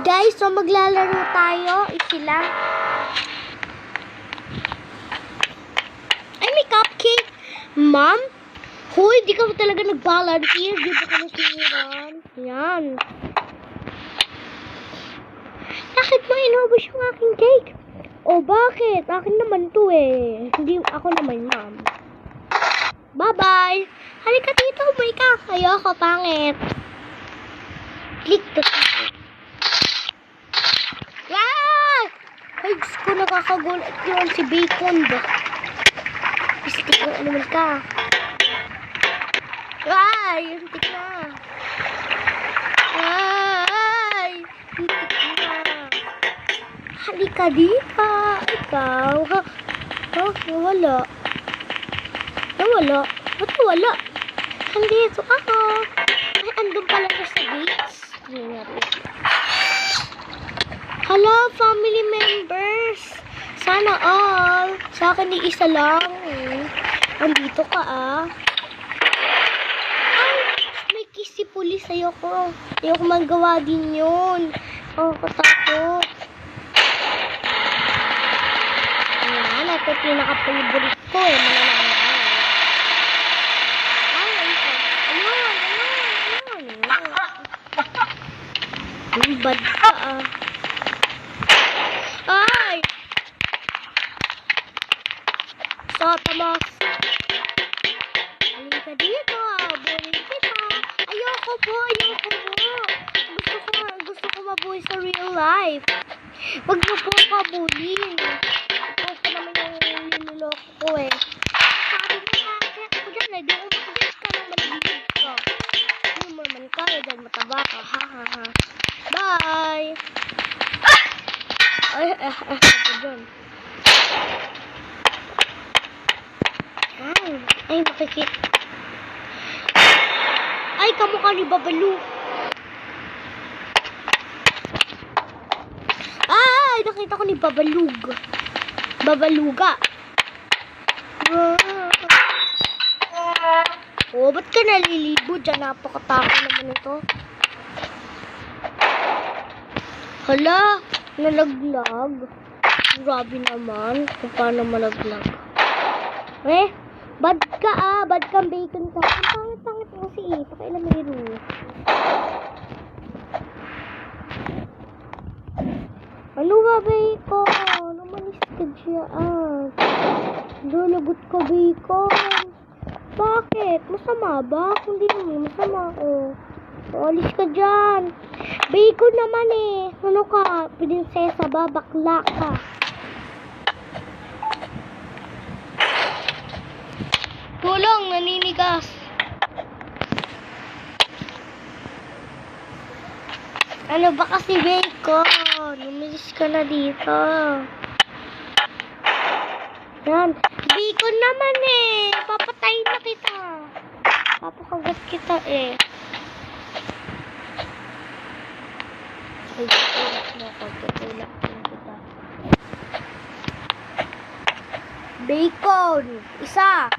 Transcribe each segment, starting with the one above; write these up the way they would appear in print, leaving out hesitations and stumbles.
Guys, so maglalaro tayo. Isi lang. Ay, may cupcake. Ma'am? Hoy, di ka talaga nag-volunteer. Di ba ka nasimulan? Yan. Bakit mo inubos yung aking cake? O, bakit? Akin naman to eh. Hindi ako naman, ma'am. Bye-bye. Halika dito, may ka. Ayoko, pangit. Click to see. Ah! Ay, Diyos ko, nakakagulat yun si Bacon ba? Pistik mo, animal ka. Ay, hintik na. Ay, hintik na. Halika dito. Ikaw, ha? Oh, nawala. Nawala? Ba't nawala? Andito ako. Ay, andun pala siya sa gates. Hello, family members. Sana all. Sa akin ni isa lang. Andito ka Ay, may kiss si pulis. Ayoko. Ayoko magawa din yun. Oh, katakot. Ayan, ito pinaka-favorite ko eh. Ayun. Bad ka Ay! Sotamos! Halika dito, bulin kita. Ayoko po. Gusto ko mabuhay sa real life. Wag mo po kabulin. Ito ko naman yung niloloko ko eh. Sabi mo nga, kaya ako dyan eh. Di ko makagas ka nang malagigit ka. Hindi mo naman kaya dahil mataba ka. Ha. Bye! Ito dyan. Ay, makikita. Ay, kamukha ni Babalu. Ay, nakita ko ni Babalug. Babaluga. Oh, ba't ka nalilibo dyan? Napakatako naman ito. Hala, nalaglag. Grabe naman kung paano malaglag. Bad ka bad kang bacon ka. Ang pangit kasi pakailan mo rin. Ano ba bacon? Umalis ka dyan. Lulagot ka bacon. Bakit? Masama ba? Hindi naman masama alis ka dyan. Bacon naman eh. Ano ka? Prinsesa ba? Bakla ka. Tulong, naninigas. Ano ba kasi bacon? Umalis ka na dito. Yan. Bacon naman eh. Papatayin na kita. Papakagat kita eh. Ay, tutulak mo ako. Tutulak mo kita. Bacon. Isa.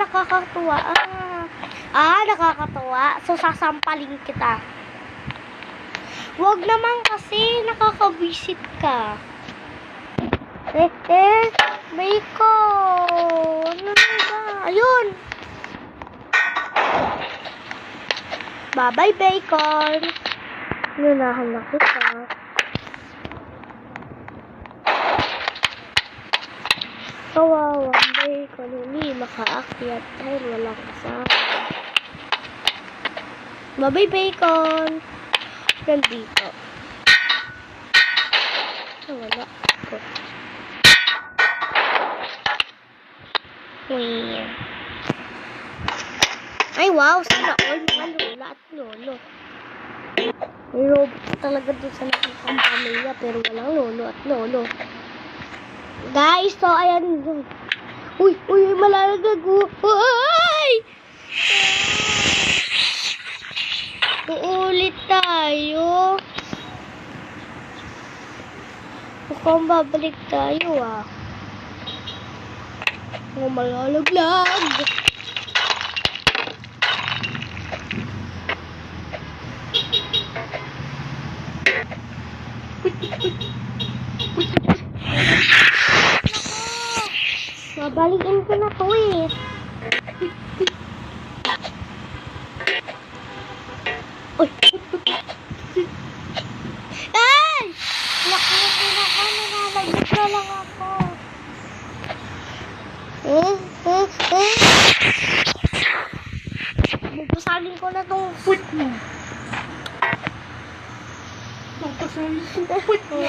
Nakakatuwa. Nakakatuwa. So, sasampalin kita. Wag naman kasi nakakabisit ka. Bacon. Ano ba? Ayun. Bye-bye, bacon. Lunahan na kita. Kawawang bacon. Hindi makaakyat dahil walang kasama. Bye-bye, bacon. Nandito. Wala ako. Ay, wow. Sana all mga lola at lolo. May robot talaga doon sa nakikang pamilya pero walang lolo at lolo. Guys, so ayan. Uy, malalagag. Uy! Uulit tayo. Mukhang babalik tayo malalaglag. Balikin ko na to eh. Uy! Ay! Nakuha na ako. Nanalagot na lang ako. Magpasalin ko na tong foot mo. Magpasalin ko tong foot mo.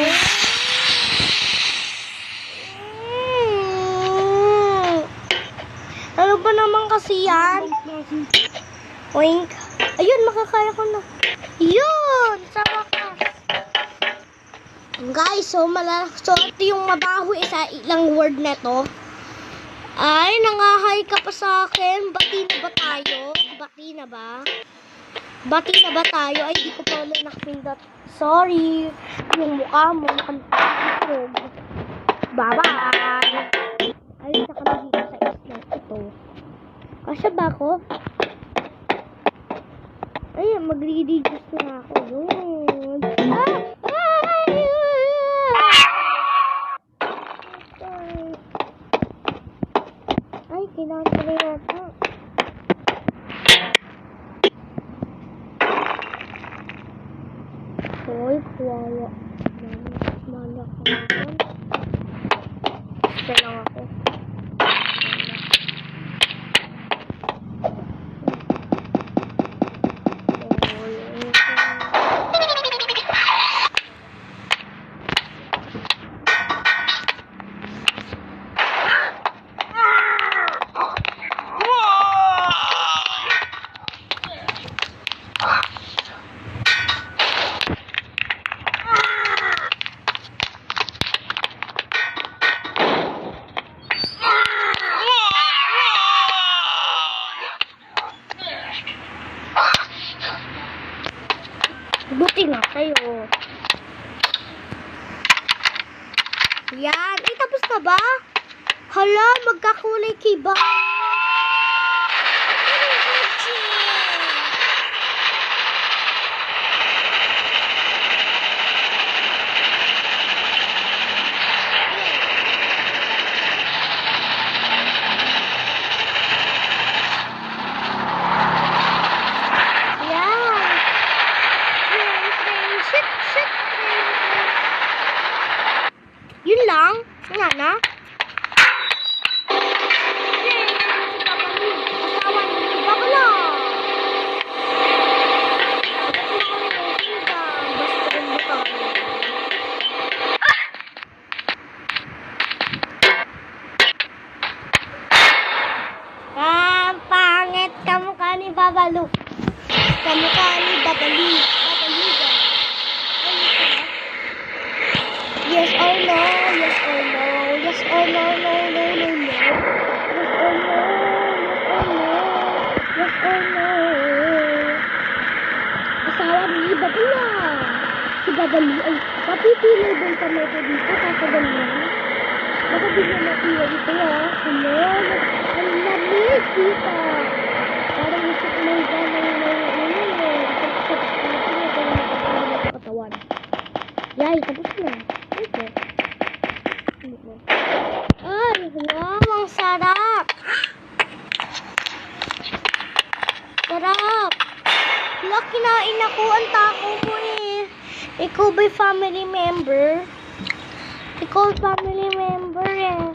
Ano ba naman kasi yan? Oink. Ayun, makakaya ko na. Yun! Sa wakas. Guys, so ito yung mabaho sa ilang word na to. Ay, nangahay ka pa sa akin. Bati na ba tayo? Bati na ba? Bati na ba tayo? Ay, di ko pa ulit nakapindot. Sorry. Yung mukha mo, nakapindot. Bye-bye. Ay, saka na dito sa isla. Ito. Kasya ba ako? Ay, magre-reduce na ako. Yun. Ay, kailangan ko na yata. Hoy, kuwaya. Mana ka naman. Isa lang ako. Buti nga kayo. Yan. Ay, tapos na ba? Hala, magkakulay kiba. Yun lang? Nga na? Asawa niyo, babala! Basta rin ba ka? Pangit kamukha ni Babalu. Kamukha ni Babali. Babaluga. Yes or no? Yes or no? Yes or no? No, no, no, no. Yes or no? Yes or no? Asawa ni Babala. Si Babali ay mapipili din kami ito dito. Kakagaling na. Baka bigla mapili dito ha. Hello? Ang lamig dito. Parang isip na yung katawan. Yay, tapos na. Okay. Ay, wow, ang sarap. Sarap. Wala, kinain ako. Ang tako ko eh. Ikaw ba'y family member? Ikaw family member eh.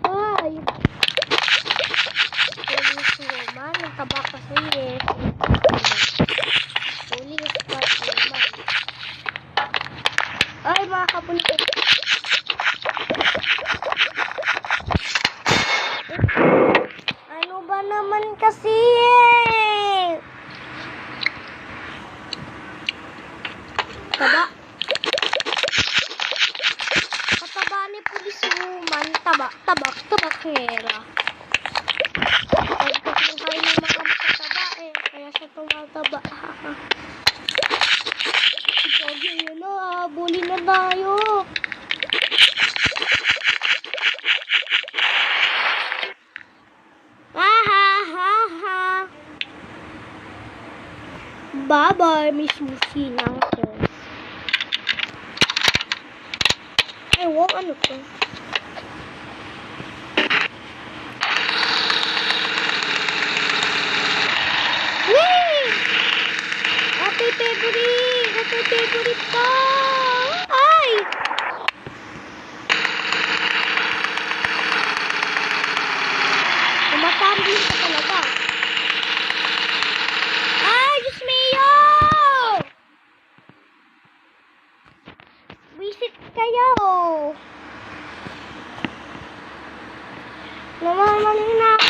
Ay. Police woman. Nagtaba kasi eh. Police woman. Ay, mga kapulitin. Ano ba naman kasi eh? Taba. Kataba ni police woman. Tabak-ngera. Ay, kasi kayo ng mga makataba eh. Kaya siya tumataba. Pogi, yun na. Bully na tayo. Bye-bye, may susi na ako. Ewan, ano to? Wee! Ate favorite! Ate favorite ko! Ay! Tumatambling ka talaga. Ay, Diyos mio! Visit kayo! Namamaling na